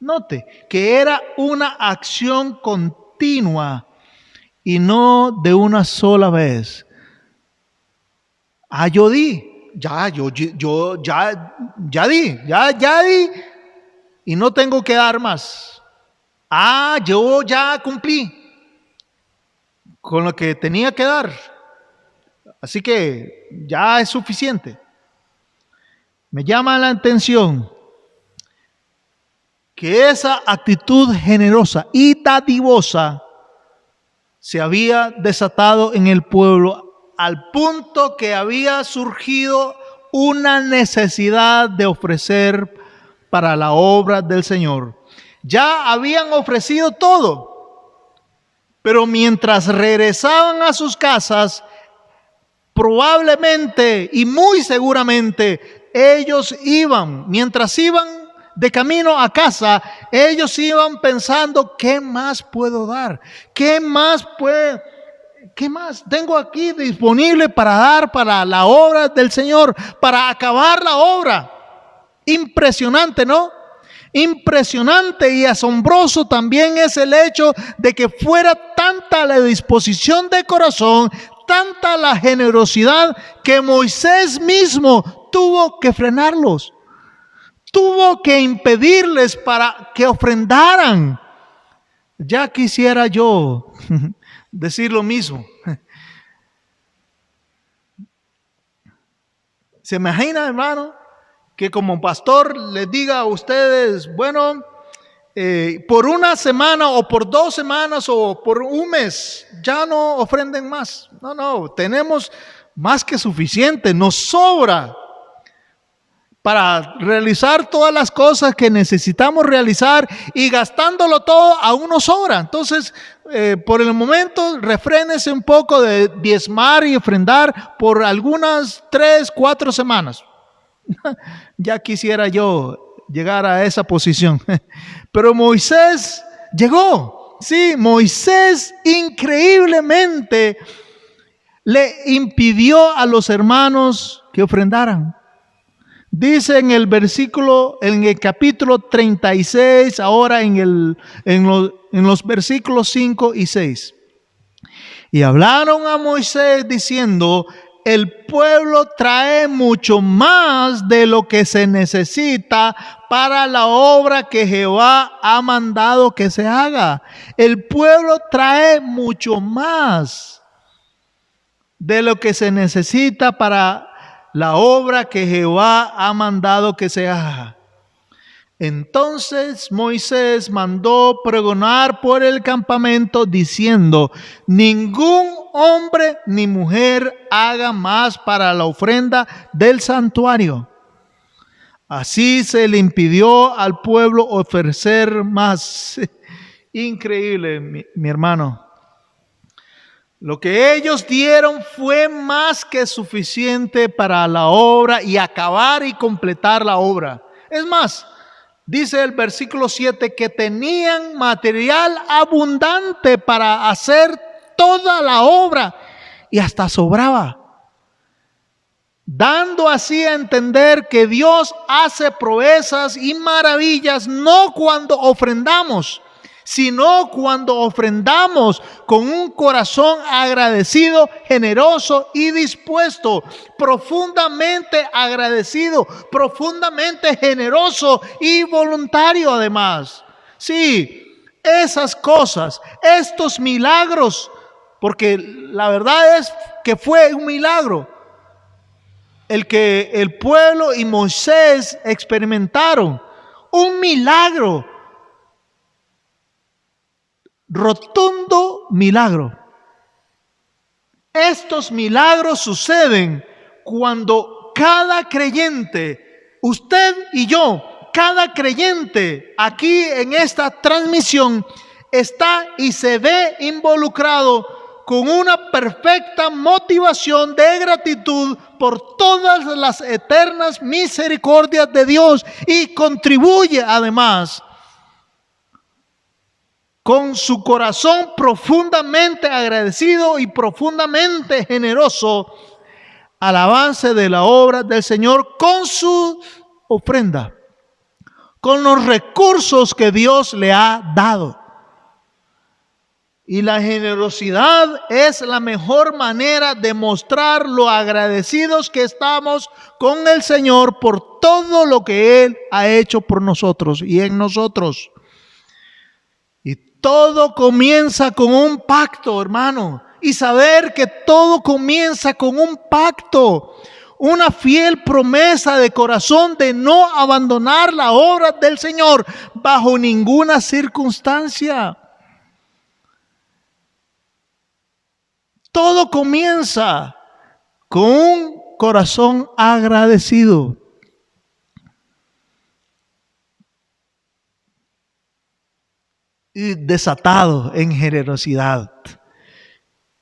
Note que era una acción continua y no de una sola vez. Yo di. Ya di. Y no tengo que dar más. Yo ya cumplí con lo que tenía que dar. Así que ya es suficiente. Me llama la atención que esa actitud generosa y dadivosa se había desatado en el pueblo al punto que había surgido una necesidad de ofrecer para la obra del Señor. Ya habían ofrecido todo, pero mientras regresaban a sus casas, probablemente y muy seguramente mientras iban de camino a casa, ellos iban pensando, ¿qué más puedo dar? ¿Qué más tengo aquí disponible para dar para la obra del Señor, para acabar la obra? Impresionante, ¿no? Impresionante y asombroso también es el hecho de que fuera tanta la disposición de corazón, tanta la generosidad, que Moisés mismo tuvo que frenarlos. Tuvo que impedirles para que ofrendaran. Ya quisiera yo decir lo mismo. ¿Se imagina, hermano, que como pastor les diga a ustedes, bueno, por una semana o por 2 semanas o por un mes, ya no ofrenden más? No, tenemos más que suficiente, nos sobra para realizar todas las cosas que necesitamos realizar, y gastándolo todo aún nos sobra. Entonces, por el momento, refrénese un poco de diezmar y ofrendar por algunas 3, 4 semanas. Ya quisiera yo llegar a esa posición. Pero Moisés llegó. Sí, Moisés increíblemente le impidió a los hermanos que ofrendaran. Dice en el capítulo 36, ahora en los versículos 5 y 6. Y hablaron a Moisés diciendo, el pueblo trae mucho más de lo que se necesita para la obra que Jehová ha mandado que se haga. El pueblo trae mucho más de lo que se necesita para la obra que Jehová ha mandado que se haga. Entonces Moisés mandó pregonar por el campamento diciendo, ningún hombre ni mujer haga más para la ofrenda del santuario. Así se le impidió al pueblo ofrecer más. Increíble, mi hermano. Lo que ellos dieron fue más que suficiente para la obra y acabar y completar la obra. Es más, dice el versículo 7 que tenían material abundante para hacer toda la obra y hasta sobraba, dando así a entender que Dios hace proezas y maravillas no cuando ofrendamos, sino cuando ofrendamos con un corazón agradecido, generoso y dispuesto, profundamente agradecido, profundamente generoso y voluntario además. Sí, esas cosas, estos milagros, porque la verdad es que fue un milagro el que el pueblo y Moisés experimentaron, un milagro. Rotundo milagro. Estos milagros suceden cuando cada creyente, usted y yo, cada creyente aquí en esta transmisión está y se ve involucrado con una perfecta motivación de gratitud por todas las eternas misericordias de Dios y contribuye además con su corazón profundamente agradecido y profundamente generoso al avance de la obra del Señor con su ofrenda, con los recursos que Dios le ha dado. Y la generosidad es la mejor manera de mostrar lo agradecidos que estamos con el Señor por todo lo que Él ha hecho por nosotros y en nosotros. Todo comienza con un pacto, hermano. Y saber que todo comienza con un pacto. Una fiel promesa de corazón de no abandonar la obra del Señor bajo ninguna circunstancia. Todo comienza con un corazón agradecido. Y desatado en generosidad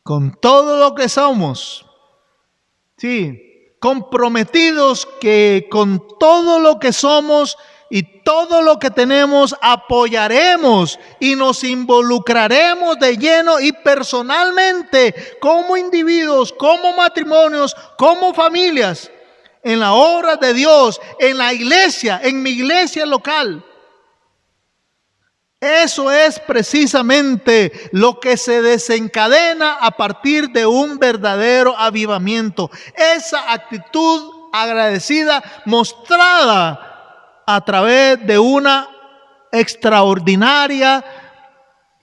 con todo lo que somos, sí, comprometidos que con todo lo que somos y todo lo que tenemos apoyaremos y nos involucraremos de lleno y personalmente como individuos, como matrimonios, como familias en la obra de Dios, en la iglesia, en mi iglesia local. Eso es precisamente lo que se desencadena a partir de un verdadero avivamiento. Esa actitud agradecida mostrada a través de una extraordinaria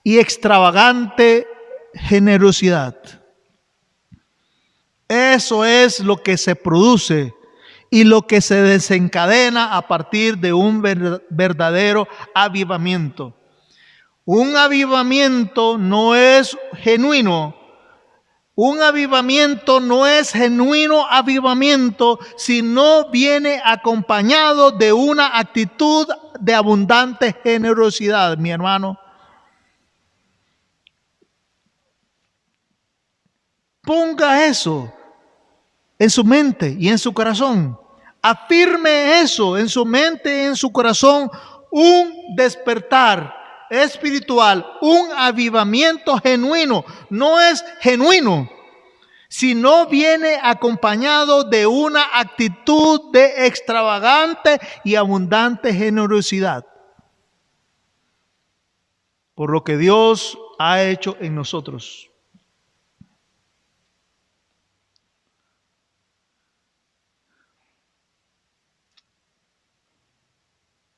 y extravagante generosidad. Eso es lo que se produce y lo que se desencadena a partir de un verdadero avivamiento. Un avivamiento no es genuino. Un avivamiento no es genuino avivamiento si no viene acompañado de una actitud de abundante generosidad, mi hermano. Ponga eso en su mente y en su corazón. Afirme eso en su mente y en su corazón. Un despertar espiritual, un avivamiento genuino, no es genuino si no viene acompañado de una actitud de extravagante y abundante generosidad por lo que Dios ha hecho en nosotros.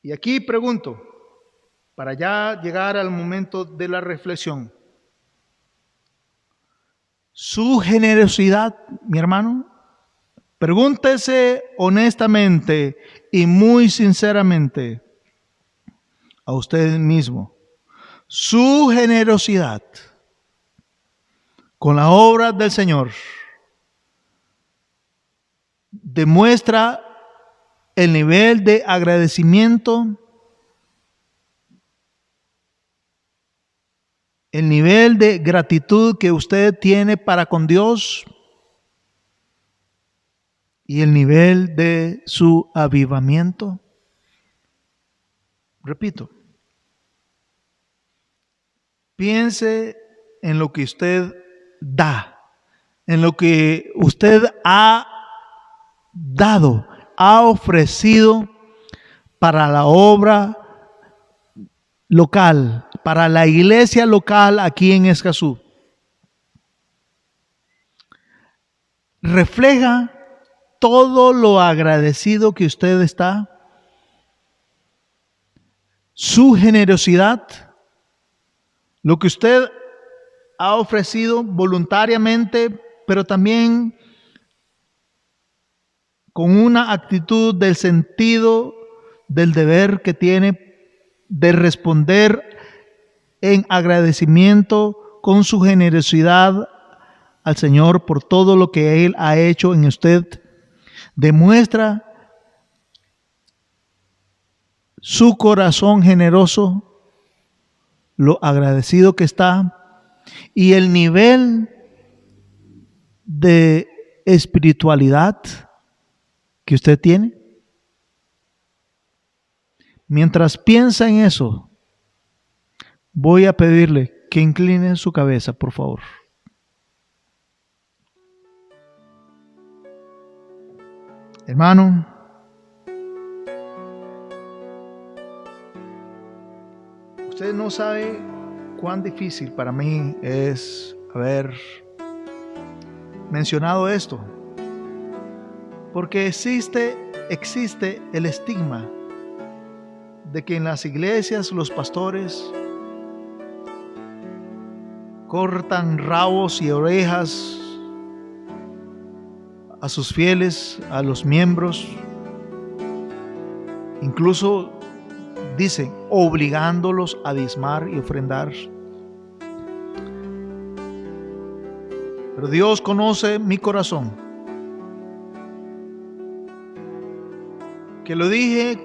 Y aquí pregunto, para ya llegar al momento de la reflexión. Su generosidad, mi hermano, pregúntese honestamente y muy sinceramente a usted mismo. Su generosidad con la obra del Señor, demuestra el nivel de agradecimiento, el nivel de gratitud que usted tiene para con Dios y el nivel de su avivamiento. Repito, piense en lo que usted da, en lo que usted ha dado, ha ofrecido para la obra local, para la iglesia local aquí en Escazú. Refleja todo lo agradecido que usted está, su generosidad, lo que usted ha ofrecido voluntariamente, pero también con una actitud del sentido del deber que tiene de responder en agradecimiento con su generosidad al Señor por todo lo que Él ha hecho en usted. Demuestra su corazón generoso, lo agradecido que está y el nivel de espiritualidad que usted tiene. Mientras piensa en eso, voy a pedirle que incline su cabeza, por favor. Hermano, usted no sabe cuán difícil para mí es haber mencionado esto, porque existe el estigma de que en las iglesias los pastores cortan rabos y orejas a sus fieles, a los miembros, incluso dicen obligándolos a diezmar y ofrendar. Pero Dios conoce mi corazón, que lo dije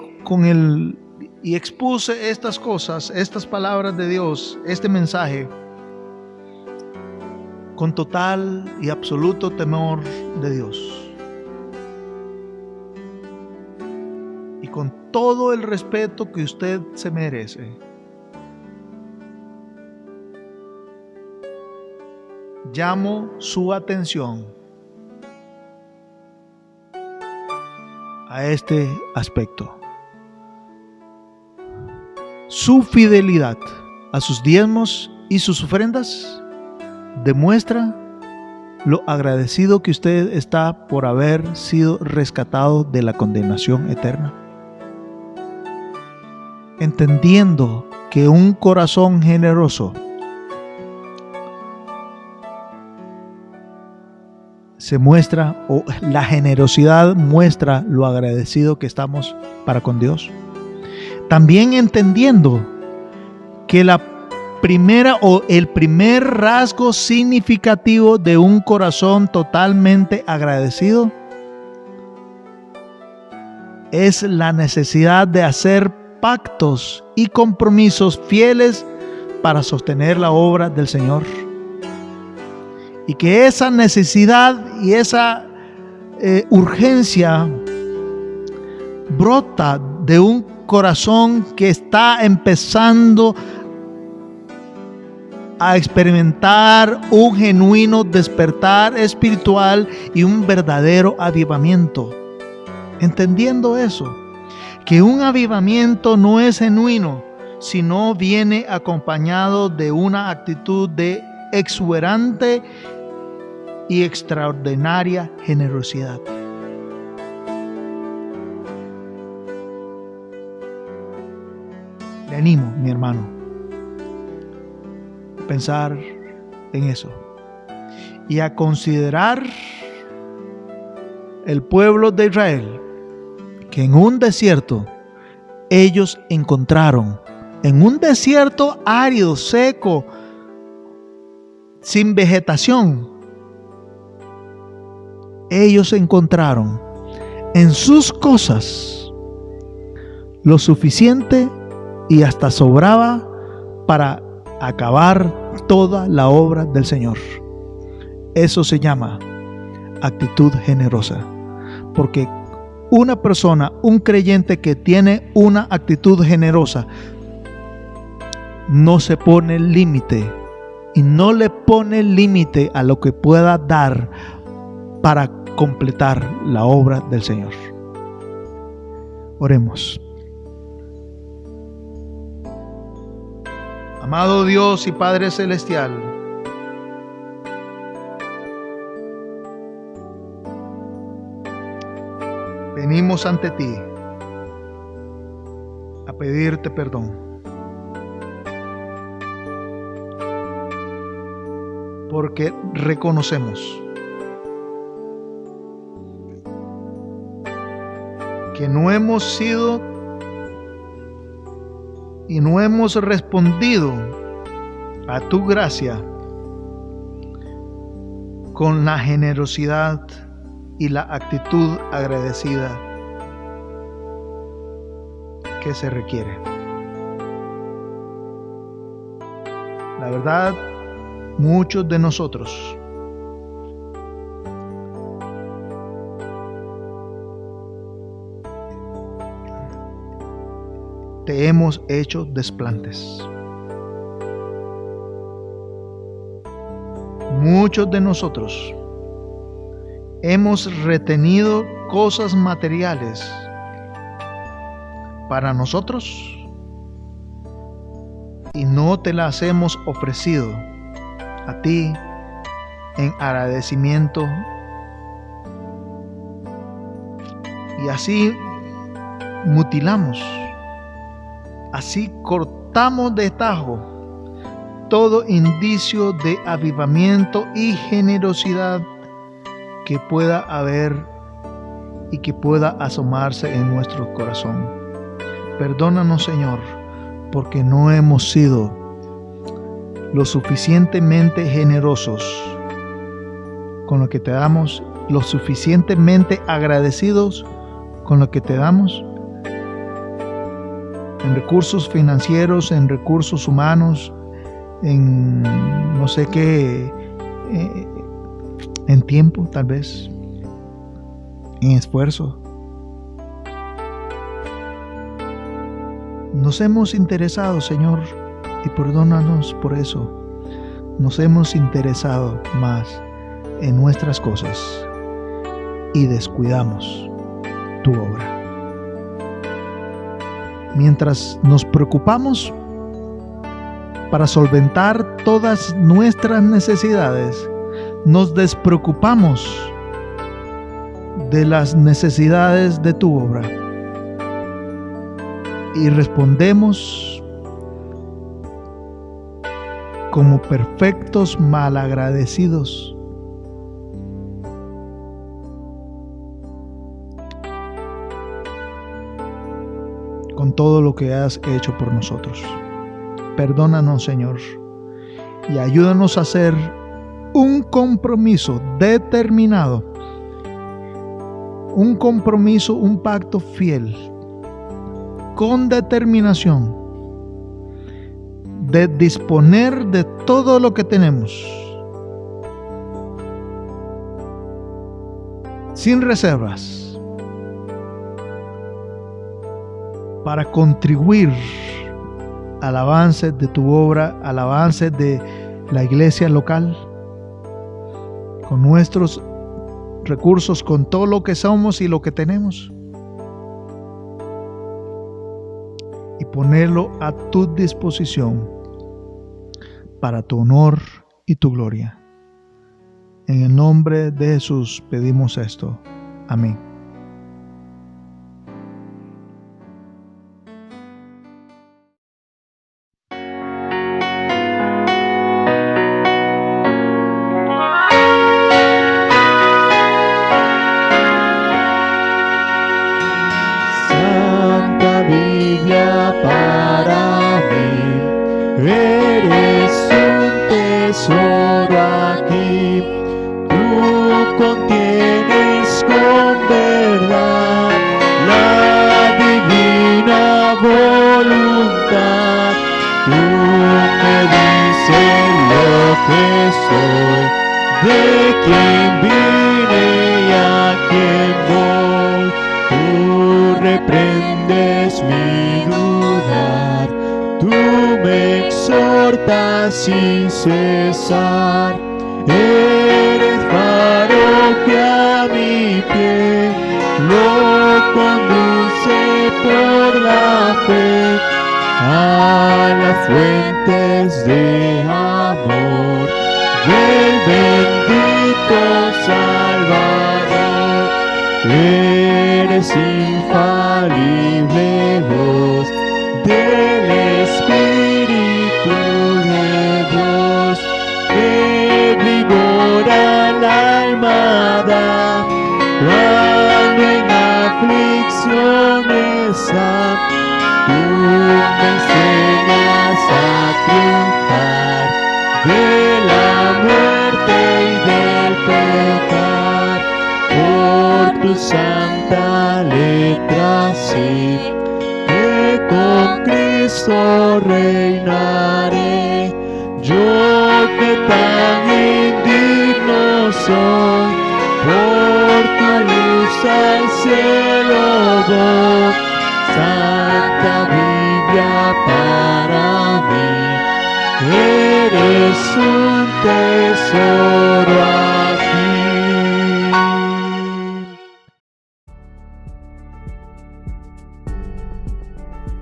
y expuse estas cosas, estas palabras de Dios, este mensaje, con total y absoluto temor de Dios. Y con todo el respeto que usted se merece. Llamo su atención a este aspecto. Su fidelidad a sus diezmos y sus ofrendas demuestra lo agradecido que usted está por haber sido rescatado de la condenación eterna. Entendiendo que un corazón generoso se muestra, o la generosidad muestra lo agradecido que estamos para con Dios. También entendiendo que el primer rasgo significativo de un corazón totalmente agradecido es la necesidad de hacer pactos y compromisos fieles para sostener la obra del Señor. Y que esa necesidad y esa urgencia brota de un corazón que está empezando a experimentar un genuino despertar espiritual y un verdadero avivamiento. Entendiendo eso, que un avivamiento no es genuino, sino viene acompañado de una actitud de exuberante y extraordinaria generosidad. Le animo, mi hermano, a pensar en eso y a considerar el pueblo de Israel, que en un desierto ellos encontraron, en un desierto árido, seco, sin vegetación, ellos encontraron en sus cosas lo suficiente y hasta sobraba para acabar toda la obra del Señor. Eso se llama actitud generosa, porque una persona, un creyente que tiene una actitud generosa, no se pone límite y no le pone límite a lo que pueda dar para completar la obra del Señor. Oremos. Amado Dios y Padre Celestial, venimos ante ti a pedirte perdón. Porque reconocemos que no hemos sido y no hemos respondido a tu gracia con la generosidad y la actitud agradecida que se requiere. La verdad, muchos de nosotros te hemos hecho desplantes. Muchos de nosotros hemos retenido cosas materiales para nosotros y no te las hemos ofrecido a ti en agradecimiento, y así mutilamos, así cortamos de tajo todo indicio de avivamiento y generosidad que pueda haber y que pueda asomarse en nuestro corazón. Perdónanos, Señor, porque no hemos sido lo suficientemente generosos con lo que te damos, lo suficientemente agradecidos con lo que te damos, en recursos financieros, en recursos humanos, en no sé qué, en tiempo tal vez, en esfuerzo. Nos hemos interesado, Señor, y perdónanos por eso. Nos hemos interesado más en nuestras cosas y descuidamos tu obra. Mientras nos preocupamos para solventar todas nuestras necesidades, nos despreocupamos de las necesidades de tu obra y respondemos como perfectos malagradecidos. Con todo lo que has hecho por nosotros. Perdónanos, Señor, y ayúdanos a hacer un compromiso determinado, un compromiso, un pacto fiel, con determinación, de disponer de todo lo que tenemos, sin reservas, para contribuir al avance de tu obra, al avance de la iglesia local, con nuestros recursos, con todo lo que somos y lo que tenemos, y ponerlo a tu disposición para tu honor y tu gloria. En el nombre de Jesús pedimos esto. Amén. Biblia para mí, eres un tesoro que soy, de quien vine y a quien voy. Tú reprendes mi dudar, tú me exhortas sin cesar. Eres faro que a mi pie lo conduce por la fe a las fuentes de amor del bendito Salvador. Eres infalible voz del Espíritu de Dios, que vigor al alma da cuando en aflicción está. Tú me enseñas a triunfar de la muerte y del pecado. Por tu santa letra sí, que con Cristo reinaré. Yo que tan indigno soy, por tu luz al cielo voy. Santa Biblia para mí, eres un tesoro aquí.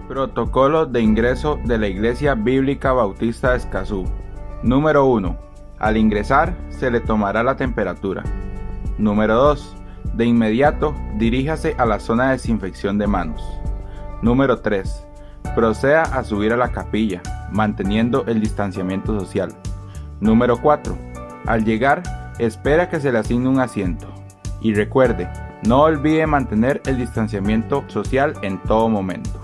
Protocolo de ingreso de la Iglesia Bíblica Bautista de Escazú. Número 1. Al ingresar se le tomará la temperatura. Número 2. De inmediato diríjase a la zona de desinfección de manos. Número 3. Proceda a subir a la capilla, manteniendo el distanciamiento social. Número 4. Al llegar, espera que se le asigne un asiento. Y recuerde, no olvide mantener el distanciamiento social en todo momento.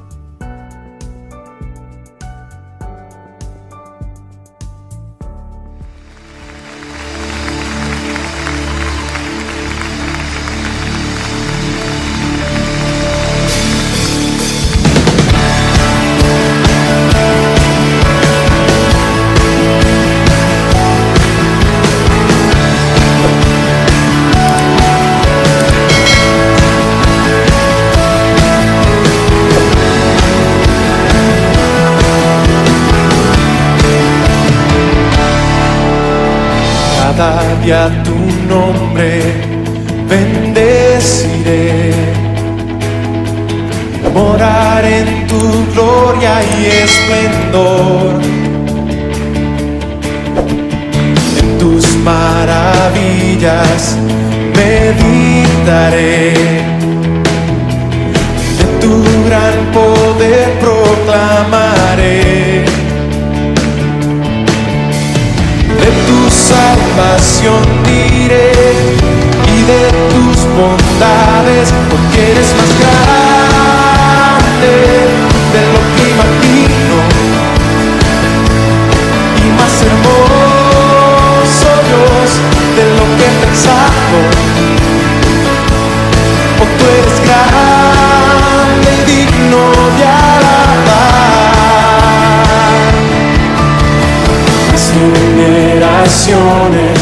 Cada día tu nombre bendeciré, morar en tu gloria y esplendor, en tus maravillas meditaré, de tu gran poder proclamaré, de tu salvación diré y de tus bondades, porque eres más grande de lo que imagino y más hermoso, Dios, de lo que he pensado. Oh, tú eres grande y digno de alabar. Generaciones